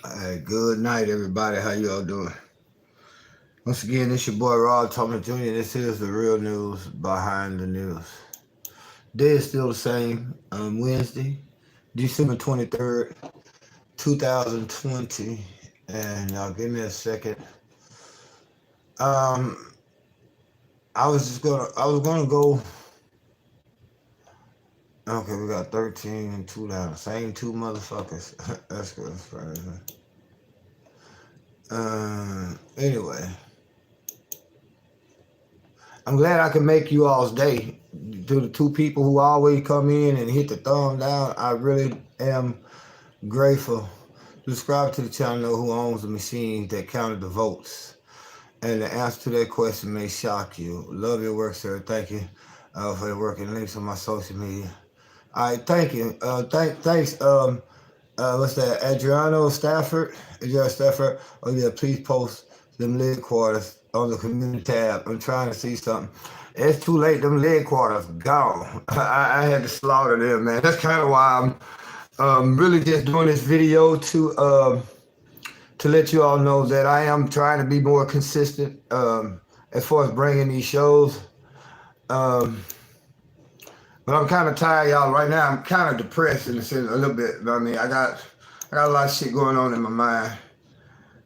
Hey, good night, everybody. How you all doing? Once again, this your boy Rob Thomas Jr. This is the real news behind the news. Day is still the same. Wednesday, December 23rd, 2020. And give me a second. Um, I was gonna go. Okay, we got 13 and 2 down. Same two motherfuckers. That's good. That's crazy. Anyway, I'm glad I can make you all's day. To the two people who always come in and hit the thumb down, I really am grateful. Subscribe to the channel who owns the machine that counted the votes. And the answer to that question may shock you. Love your work, sir. Thank you for your work and links on my social media. All right, thank you. Thanks. What's that? Adriano Stafford? Adriano Stafford? Oh yeah, please post them leg quarters on the community tab. I'm trying to see something. It's too late. Them leg quarters gone. I had to slaughter them, man. That's kind of why I'm really just doing this video to let you all know that I am trying to be more consistent as far as bringing these shows. Um, but I'm kind of tired, y'all. Right now, I'm kind of depressed in a sense, a little bit. I mean, I got a lot of shit going on in my mind,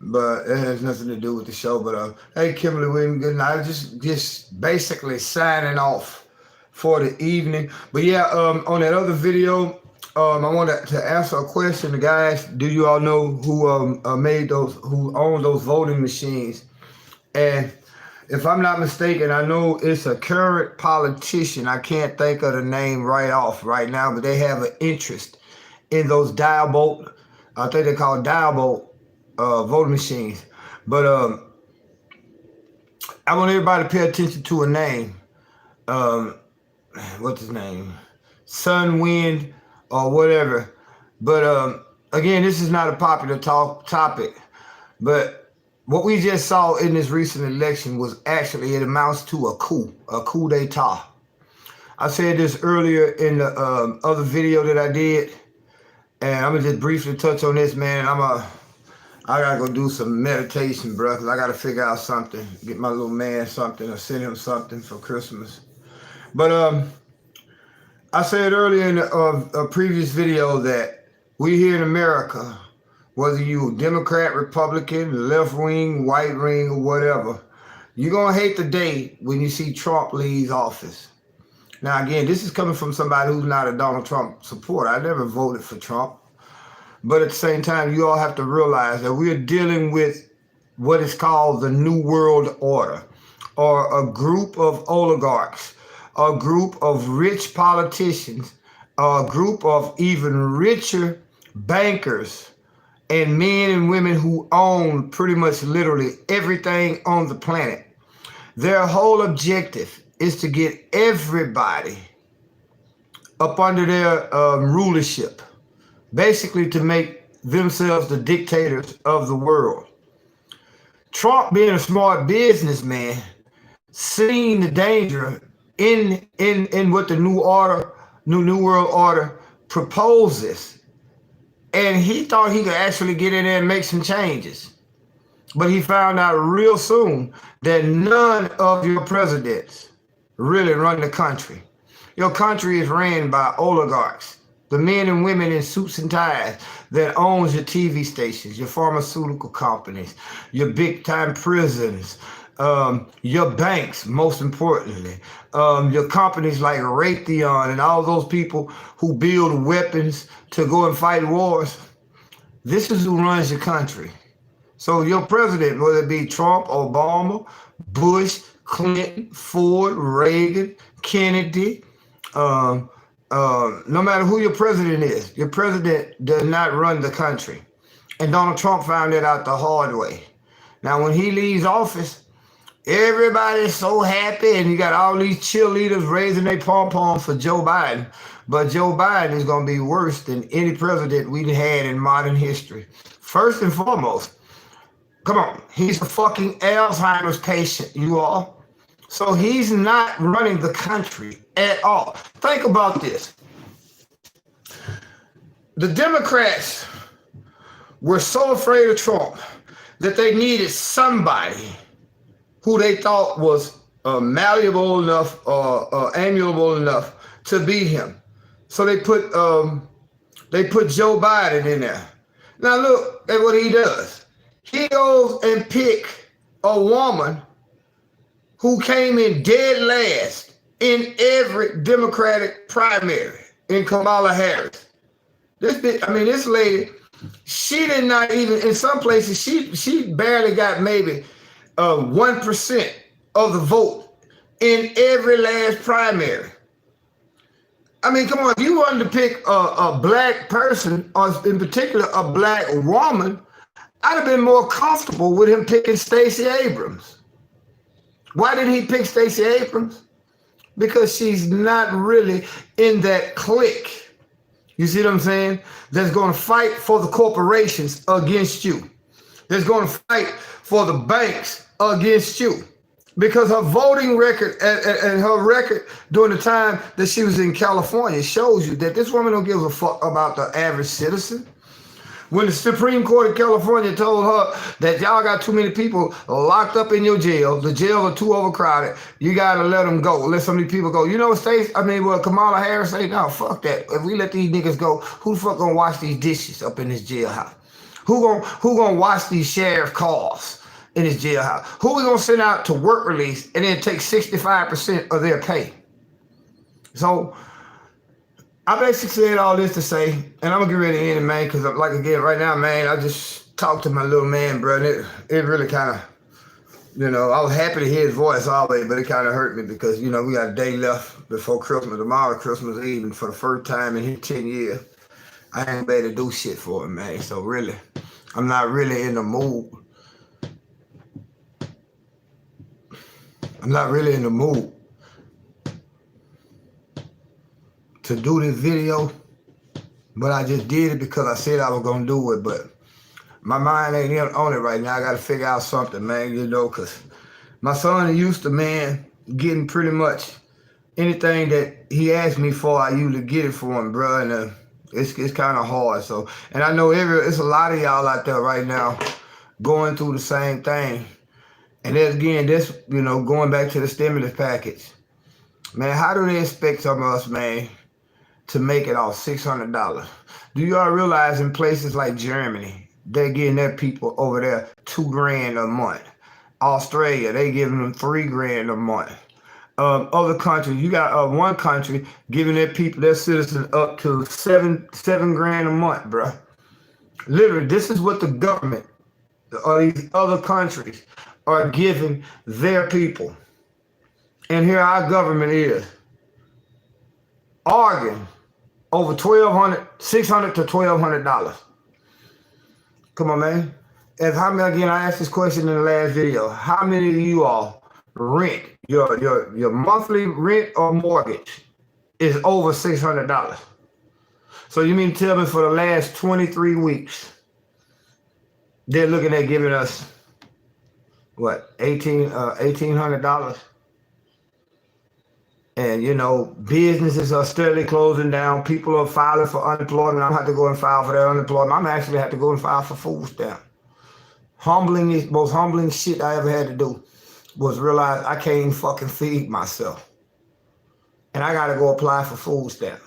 but it has nothing to do with the show. But hey, Kimberly Williams, good night. Just basically signing off for the evening. But yeah, on that other video, I wanted to answer a question. The guys, do you all know who made those, who owned those voting machines? And if I'm not mistaken, I know it's a current politician. I can't think of the name right off right now, but they have an interest in those dial-bolt, I think they call dial-bolt voting machines. But I want everybody to pay attention to a name. What's his name? Sun Wind or whatever. But again, this is not a popular topic. But what we just saw in this recent election was actually, it amounts to a coup d'etat. I said this earlier in the other video that I did, and I'm gonna just briefly touch on this, man. I gotta go do some meditation, bro, because I gotta figure out something, get my little man something, or send him something for Christmas. But I said earlier in a previous video that we here in America, whether you Democrat, Republican, left wing, white wing, or whatever, you're going to hate the day when you see Trump leave office. Now, again, this is coming from somebody who's not a Donald Trump supporter. I never voted for Trump. But at the same time, you all have to realize that we're dealing with what is called the New World Order, or a group of oligarchs, a group of rich politicians, a group of even richer bankers, and men and women who own pretty much literally everything on the planet. Their whole objective is to get everybody up under their rulership, basically to make themselves the dictators of the world. Trump, being a smart businessman, seeing the danger in what the New World Order proposes. And he thought he could actually get in there and make some changes. But he found out real soon that none of your presidents really run the country. Your country is ran by oligarchs, the men and women in suits and ties that owns your TV stations, your pharmaceutical companies, your big-time prisons, your banks, most importantly, your companies like Raytheon and all those people who build weapons to go and fight wars. This is who runs your country. So your president, whether it be Trump, Obama, Bush, Clinton, Ford, Reagan, Kennedy, no matter who your president is, your president does not run the country. And Donald Trump found that out the hard way. Now, when he leaves office, everybody's so happy, and you got all these cheerleaders raising their pom-pom for Joe Biden. But Joe Biden is going to be worse than any president we've had in modern history. First and foremost, come on, he's a fucking Alzheimer's patient, you all. So he's not running the country at all. Think about this. The Democrats were so afraid of Trump that they needed somebody who they thought was malleable enough or amiable enough to beat him. So they put Joe Biden in there. Now look at what he does. He goes and pick a woman who came in dead last in every Democratic primary in Kamala Harris. This lady, she did not even, in some places, she barely got maybe 1% of the vote in every last primary. I mean, come on, if you wanted to pick a black person, or in particular a black woman, I'd have been more comfortable with him picking Stacey Abrams. Why did he pick Stacey Abrams? Because she's not really in that clique. You see what I'm saying? That's going to fight for the corporations against you. That's going to fight for the banks against you. Because her voting record and her record during the time that she was in California shows you that this woman don't give a fuck about the average citizen. When the Supreme Court of California told her that y'all got too many people locked up in your jail, the jails are too overcrowded, you gotta let them go, let some of these people go. You know what Kamala Harris say? No, fuck that. If we let these niggas go, who the fuck gonna wash these dishes up in this jailhouse? Who gonna wash these sheriff cars in this jailhouse? Who we gonna send out to work release and then take 65% of their pay? So I basically said all this to say, and I'm gonna get ready to end it, man, because like again, right now, man, I just talked to my little man, bro, and it really kind of, I was happy to hear his voice always, but it kind of hurt me because, we got a day left before Christmas, tomorrow, Christmas Eve, and for the first time in his 10 years, I ain't able to do shit for him, man. So really, I'm not really in the mood. I'm not really in the mood to do this video, but I just did it because I said I was gonna do it, but my mind ain't on it right now. I gotta figure out something, man, because my son is used to, man, getting pretty much anything that he asked me for, I usually get it for him, bro, and it's kind of hard. So, and I know it's a lot of y'all out there right now going through the same thing. And then again, this, going back to the stimulus package, man, how do they expect some of us, man, to make it off $600? Do y'all realize in places like Germany, they're getting their people over there $2,000 a month. Australia, they giving them $3,000 a month. Other countries, you got one country giving their people, their citizens, up to $7,000 a month, bro. Literally, this is what the government or these other countries are giving their people. And here our government is arguing over $600 to $1,200. Come on, man. Again, I asked this question in the last video. How many of you all rent, your monthly rent or mortgage is over $600? So you mean tell me for the last 23 weeks, they're looking at giving us, what, $1,800? And, businesses are steadily closing down. People are filing for unemployment. I'm have to go and file for their unemployment. I'm actually have to go and file for food stamp. Most humbling shit I ever had to do was realize I can't even fucking feed myself. And I got to go apply for food stamp.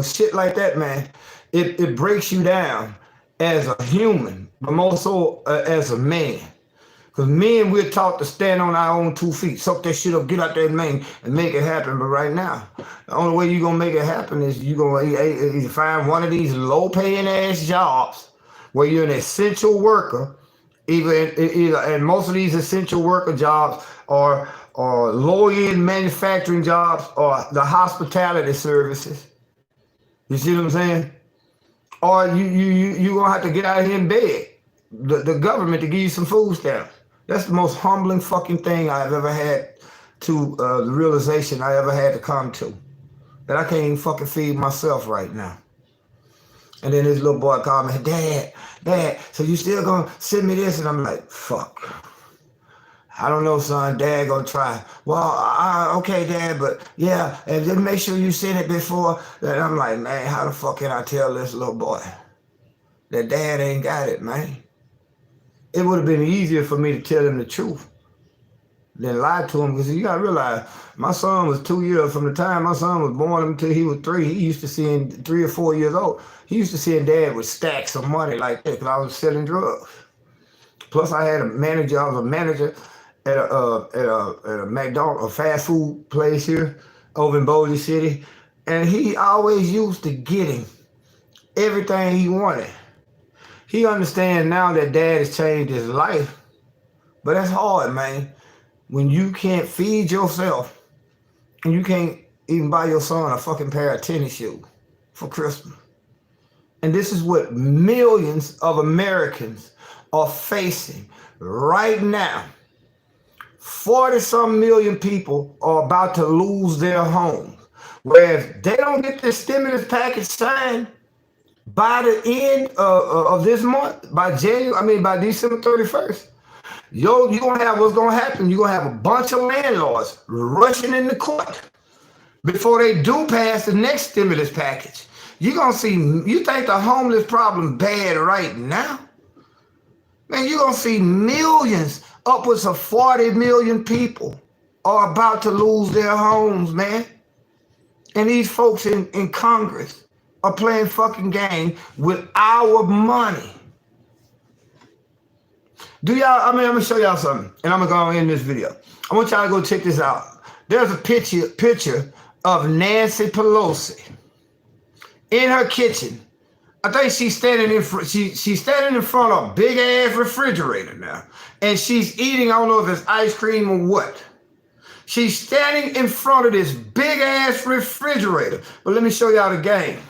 Shit like that, man. It breaks you down as a human, but more so as a man. Because men, we're taught to stand on our own 2 feet, suck that shit up, get out there, man, and make it happen. But right now, the only way you're going to make it happen is you're going to either find one of these low-paying ass jobs where you're an essential worker, and most of these essential worker jobs are low-end manufacturing jobs or the hospitality services. You see what I'm saying? Or you're going to have to get out here in bed, the government, to give you some food stamps. That's the most humbling fucking thing I've ever had to, the realization I ever had to come to. That I can't even fucking feed myself right now. And then this little boy called me, Dad, so you still gonna send me this? And I'm like, fuck. I don't know, son. Dad gonna try. Well, okay, Dad, but yeah, and just make sure you send it before. And I'm like, man, how the fuck can I tell this little boy? that dad ain't got it, man. It would have been easier for me to tell him the truth than lie to him, because you gotta realize my son was 2 years from the time my son was born until he was 3. He used to seeing 3 or 4 years old. He used to seeing dad with stacks of money like that because I was selling drugs. Plus, I had a manager. I was a manager at a McDonald's, a fast food place here over in Boulder City, and he always used to get him everything he wanted. He understands now that dad has changed his life, but that's hard, man. When you can't feed yourself and you can't even buy your son a fucking pair of tennis shoes for Christmas. And this is what millions of Americans are facing right now. 40-some million people are about to lose their homes. Whereas they don't get this stimulus package signed by the end of this month, by December 31st, you're gonna have what's gonna happen. You're gonna have a bunch of landlords rushing into court before they do pass the next stimulus package. You're gonna see, you think the homeless problem bad right now? Man, you're gonna see millions, upwards of 40 million people are about to lose their homes, man. And these folks in Congress are playing fucking game with our money. I'm gonna show y'all something, and I'm gonna go in this video. I want y'all to go check this out. There's a picture of Nancy Pelosi in her kitchen. I think she's standing in front. She's standing in front of a big ass refrigerator now, and she's eating. I don't know if it's ice cream or what. She's standing in front of this big ass refrigerator. But let me show y'all the game.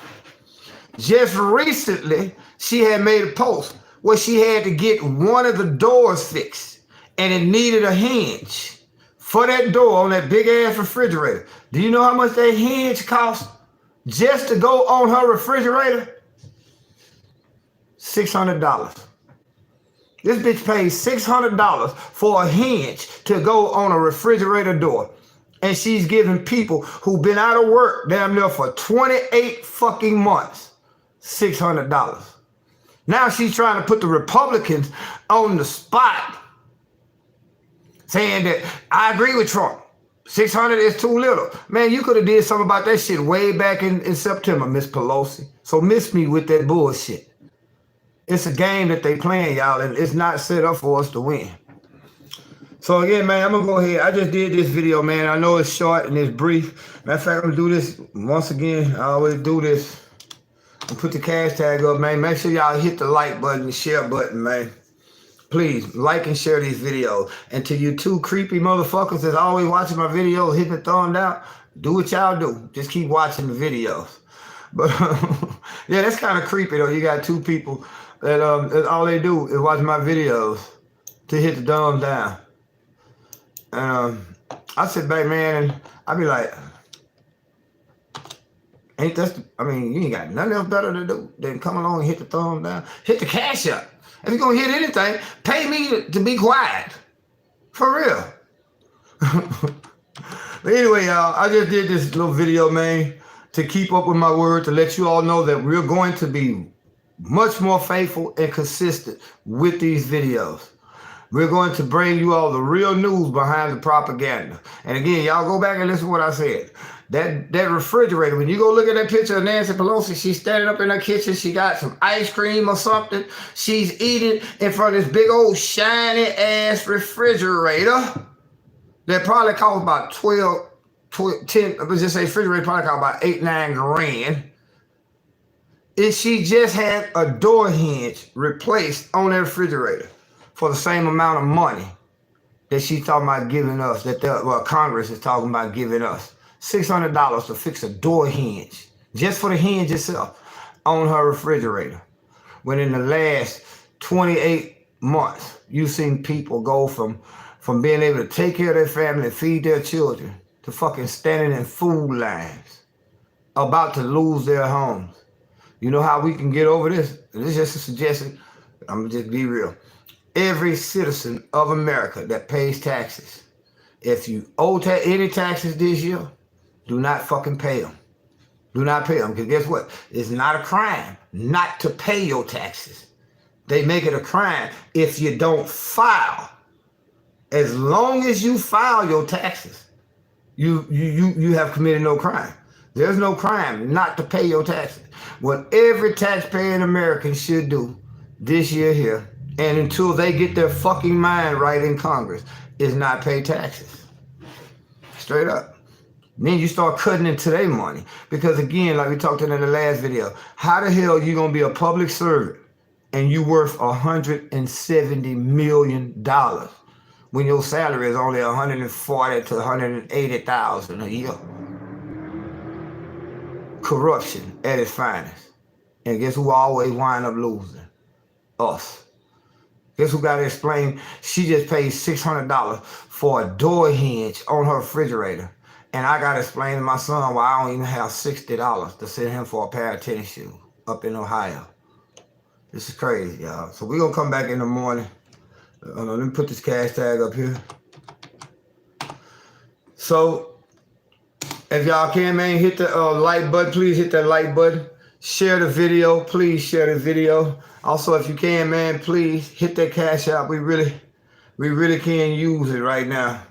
Just recently, she had made a post where she had to get one of the doors fixed, and it needed a hinge for that door on that big ass refrigerator. Do you know how much that hinge cost just to go on her refrigerator? $600. This bitch pays $600 for a hinge to go on a refrigerator door. And she's giving people who've been out of work damn near for 28 fucking months $600. Now she's trying to put the Republicans on the spot, saying that I agree with Trump. 600 is too little. Man, you could have did something about that shit way back in September, Miss Pelosi. So miss me with that bullshit. It's a game that they playing, y'all, and it's not set up for us to win. So again, man, I'm gonna go ahead. I just did this video, man. I know it's short and it's brief. Matter of fact, I'm gonna do this once again. I always do this. And put the cash tag up, man. Make sure y'all hit the like button, the share button, man. Please like and share these videos. And to you two creepy motherfuckers that's always watching my videos, hitting the thumb down, do what y'all do. Just keep watching the videos. But yeah, that's kind of creepy though. You got two people that all they do is watch my videos to hit the thumb down. And I sit back, man, and I be like, ain't that, you ain't got nothing else better to do than come along and hit the thumb down. Hit the cash up. If you're going to hit anything, pay me to be quiet. For real. But anyway, y'all, I just did this little video, man, to keep up with my word, to let you all know that we're going to be much more faithful and consistent with these videos. We're going to bring you all the real news behind the propaganda. And again, y'all go back and listen to what I said. That refrigerator, when you go look at that picture of Nancy Pelosi, she's standing up in her kitchen. She got some ice cream or something. She's eating in front of this big old shiny ass refrigerator that probably cost about 10, let's just say refrigerator probably cost about 8-9 grand. And she just had a door hinge replaced on that refrigerator for the same amount of money that she's talking about giving us, Congress is talking about giving us. $600 to fix a door hinge, just for the hinge itself, on her refrigerator. When in the last 28 months, you've seen people go from being able to take care of their family and feed their children to fucking standing in food lines, about to lose their homes. You know how we can get over this? This is just a suggestion. I'm gonna just be real. Every citizen of America that pays taxes, if you owe any taxes this year, do not fucking pay them. Do not pay them, because guess what? It's not a crime not to pay your taxes. They make it a crime if you don't file. As long as you file your taxes, you have committed no crime. There's no crime not to pay your taxes. What every taxpayer in America should do this year here, and until they get their fucking mind right in Congress, is not pay taxes. Straight up. Then you start cutting into their money. Because again, like we talked in the last video, how the hell are you going to be a public servant and you worth $170 million when your salary is only $140,000 to $180,000 a year? Corruption at its finest. And guess who always wind up losing? Us. Guess who got to explain? She just paid $600 for a door hinge on her refrigerator. And I got to explain to my son why I don't even have $60 to send him for a pair of tennis shoes up in Ohio. This is crazy, y'all. So we're going to come back in the morning. Let me put this cash tag up here. So if y'all can, man, hit the like button. Please hit that like button. Share the video. Please share the video. Also, if you can, man, please hit that cash out. We really can use it right now.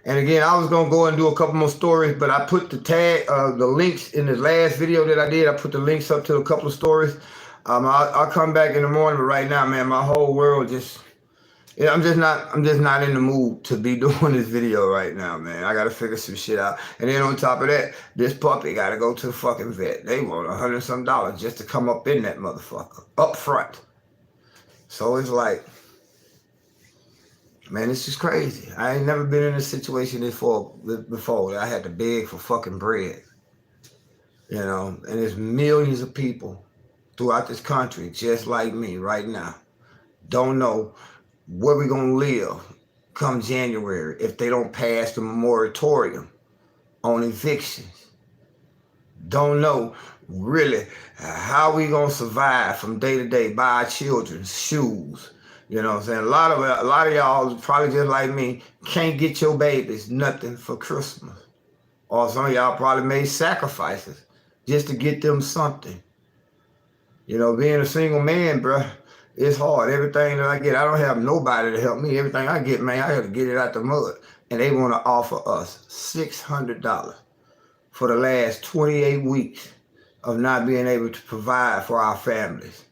And again, I was going to go and do a couple more stories, but I put the tag, the links in the last video that I did. I put the links up to a couple of stories. I'll come back in the morning, but right now, man, my whole world just, I'm just not in the mood to be doing this video right now, man. I got to figure some shit out. And then on top of that, this puppy got to go to the fucking vet. They want $100 some just to come up in that motherfucker, up front. So it's like, man, it's just crazy. I ain't never been in a situation before that I had to beg for fucking bread. You know, and there's millions of people throughout this country just like me right now. Don't know where we're going to live come January if they don't pass the moratorium on evictions. Don't know really how we going to survive from day to day, buy our children's shoes. You know what I'm saying? A lot of y'all, probably just like me, can't get your babies nothing for Christmas. Or some of y'all probably made sacrifices just to get them something. You know, being a single man, bruh, it's hard. Everything that I get, I don't have nobody to help me. Everything I get, man, I have to get it out the mud. And they want to offer us $600 for the last 28 weeks of not being able to provide for our families.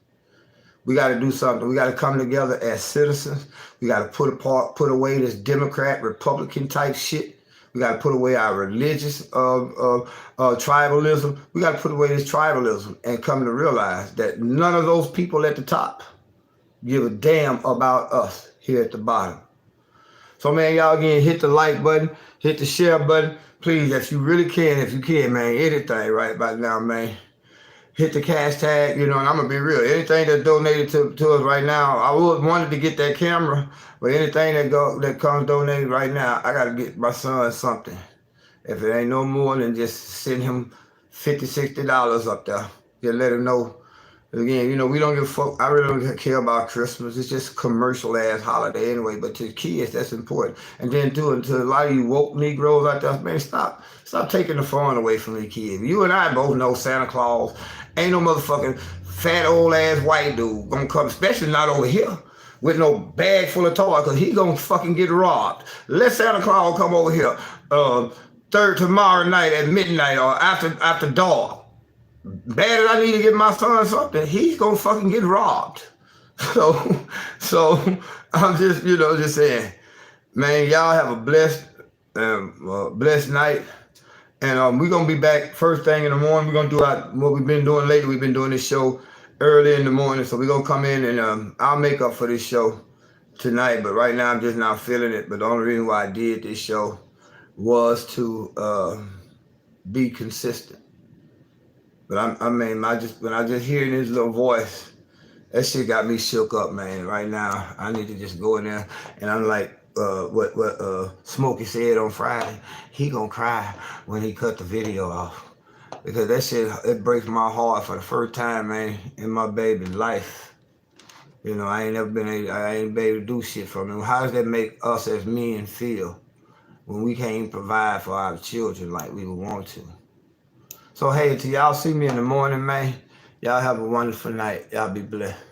We got to do something. We got to come together as citizens. We got to put away this Democrat, Republican type shit. We got to put away our religious tribalism. We got to put away this tribalism and come to realize that none of those people at the top give a damn about us here at the bottom. So, man, y'all again, hit the like button, hit the share button. Please, if you really can, man, anything right about now, man. Hit the cash tag, you know, and I'm going to be real. Anything that's donated to us right now, I would wanted to get that camera, but anything that comes donated right now, I got to get my son something. If it ain't no more than just send him $50, $60 up there, just let him know. Again, you know, we don't give a fuck. I really don't care about Christmas. It's just a commercial-ass holiday anyway, but to kids, that's important. And then to a lot of you woke Negroes out there, man, stop taking the fun away from the kids. You and I both know Santa Claus ain't no motherfucking fat old-ass white dude gonna come, especially not over here, with no bag full of toys, because he gonna fucking get robbed. Let Santa Claus come over here tomorrow night at midnight or after dark. Bad as I need to get my son something, he's gonna fucking get robbed. So I'm just, you know, just saying, man, y'all have a blessed night. And we're gonna be back first thing in the morning. We're gonna do what we've been doing lately. We've been doing this show early in the morning, so we're gonna come in and I'll make up for this show tonight. But right now, I'm just not feeling it. But the only reason why I did this show was to be consistent. But when I just hear this little voice, that shit got me shook up, man. Right now, I need to just go in there, and I'm like, what Smokey said on Friday, he gonna cry when he cut the video off, because that shit, it breaks my heart for the first time, man, in my baby's life. You know, I ain't been able to do shit from him. How does that make us as men feel when we can't even provide for our children like we would want to? So hey, till y'all see me in the morning, man, y'all have a wonderful night. Y'all be blessed.